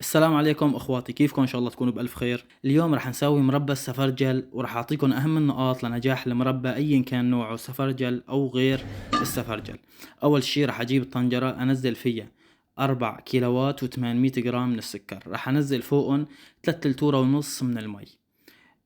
السلام عليكم اخواتي، كيفكم؟ ان شاء الله تكونوا بالف خير. اليوم رح نسوي مربى السفرجل، ورح اعطيكم اهم النقاط لنجاح المربى ايا كان نوعه، سفرجل او غير السفرجل. اول شي رح اجيب الطنجرة انزل فيها 4 كيلوات و800 جرام من السكر، رح انزل فوقهم 3 لتورة ونص من المي.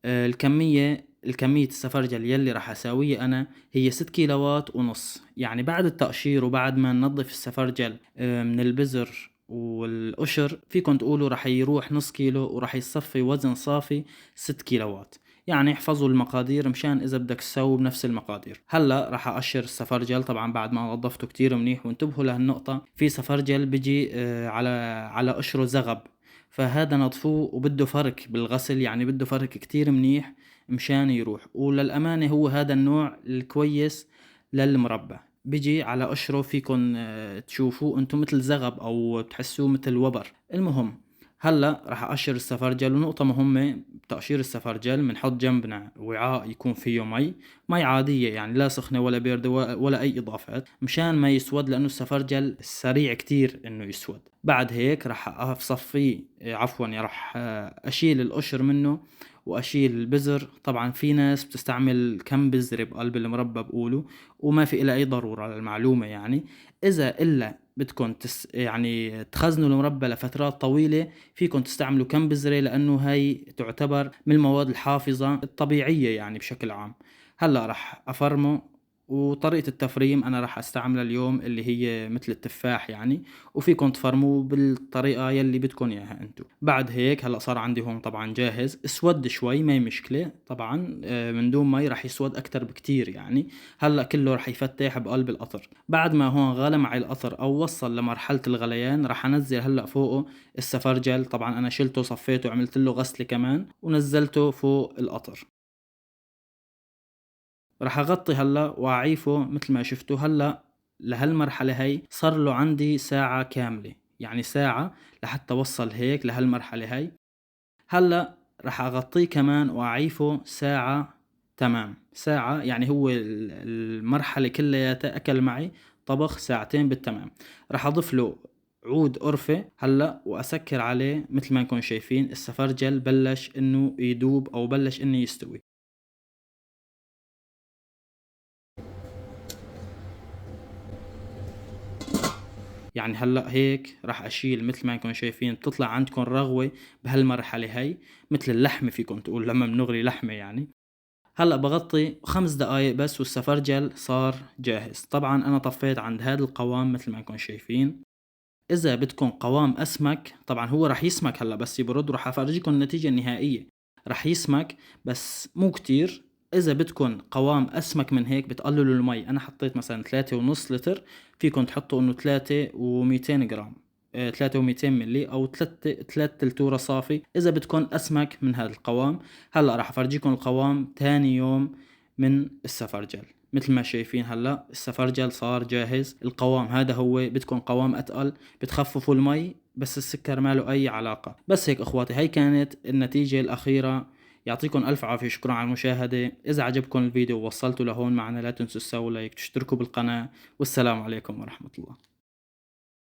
الكمية السفرجل يلي رح اساويه انا هي 6 كيلوات ونص. يعني بعد التقشير وبعد ما ننظف السفرجل من البذر والقشر، فيكن تقولوا رح يروح نص كيلو ورح يصفي وزن صافي 6 كيلوات. يعني احفظوا المقادير مشان اذا بدك تسوي بنفس المقادير. هلا رح اقشر السفرجل طبعا بعد ما نظفته كتير منيح، وانتبهوا لهالنقطة، في سفرجل بيجي على قشره زغب، فهذا نطفوه وبده فرك بالغسل، يعني بده فرك كتير منيح مشان يروح. وللأمانة هو هذا النوع الكويس للمربى، بيجي على قشره فيكن تشوفوه انتم مثل زغب او تحسوه مثل وبر. المهم هلا راح اقشر السفرجل. ونقطة مهمة بتقشير السفرجل، بنحط جنبنا وعاء يكون فيه مي عادية، يعني لا سخنة ولا باردة ولا اي اضافات، مشان ما يسود، لانه السفرجل سريع كتير انه يسود. بعد هيك راح اصفيه، عفوا راح اشيل القشر منه واشيل البذر. طبعا في ناس بتستعمل كم بذرة بقلب المربى بقولوا، وما في إلا اي ضرورة للمعلومة. يعني اذا الا بدكم يعني تخزنوا المربى لفترات طويلة، فيكم تستعملوا كم بذرة، لانه هاي تعتبر من المواد الحافظة الطبيعية يعني بشكل عام. هلا راح افرمه، وطريقة التفريم أنا راح أستعملها اليوم اللي هي مثل التفاح يعني، وفيكم تفرموه بالطريقة يلي بدكم إياها أنتو. بعد هيك هلأ صار عندي هون طبعا جاهز. اسود شوي ما هي مشكلة طبعا، من دون مي راح يسود أكتر بكتير يعني. هلأ كله راح يفتح بقلب القطر. بعد ما هون غلى معي القطر أو وصل لمرحلة الغليان، راح أنزل هلأ فوقه السفرجل. طبعا أنا شلته صفيته وعملت له غسلة كمان ونزلته فوق القطر. راح اغطي هلا واعيفه مثل ما شفتوا. هلا لهالمرحلة هي صار له عندي ساعة كاملة، يعني ساعة لحتى وصل هيك لهالمرحلة هي. هلا راح اغطيه كمان واعيفه ساعة. تمام، ساعة يعني هو المرحلة كلياتها اكل معي طبخ ساعتين بالتمام. راح اضيف له عود قرفة هلا واسكر عليه. مثل ما نكون شايفين السفرجل بلش انه يدوب او بلش انه يستوي. يعني هلأ هيك راح أشيل. مثل ما انكم شايفين بتطلع عندكم رغوة بهالمرحلة هي، مثل اللحمة فيكم تقول لما بنغلي لحمة يعني. هلأ بغطي 5 دقايق بس والسفرجل صار جاهز. طبعا أنا طفيت عند هذا القوام مثل ما انكم شايفين. إذا بدكم قوام أسمك، طبعا هو راح يسمك هلأ بس يبرد، وراح أفرجيكم النتيجة النهائية. راح يسمك بس مو كتير. إذا بدكم قوام أسمك من هيك بتقللوا المي. أنا حطيت مثلا 3.5 لتر، فيكم تحطوا إنه 3 و200 جرام، 3 و200 ملي، أو 3 لتورة صافي إذا بدكم أسمك من هذا القوام. هلأ راح أفرجيكم القوام تاني يوم من السفرجل. مثل ما شايفين هلا السفرجل صار جاهز. القوام هذا هو. بدكم قوام اتقل بتخففوا المي، بس السكر ما له اي علاقة. بس هيك اخواتي، هاي كانت النتيجة الاخيرة. يعطيكم الف عافية، شكرا على المشاهدة. اذا عجبكم الفيديو ووصلتوا لهون معنا لا تنسوا تسووا لايك، تشتركوا بالقناة. والسلام عليكم ورحمة الله.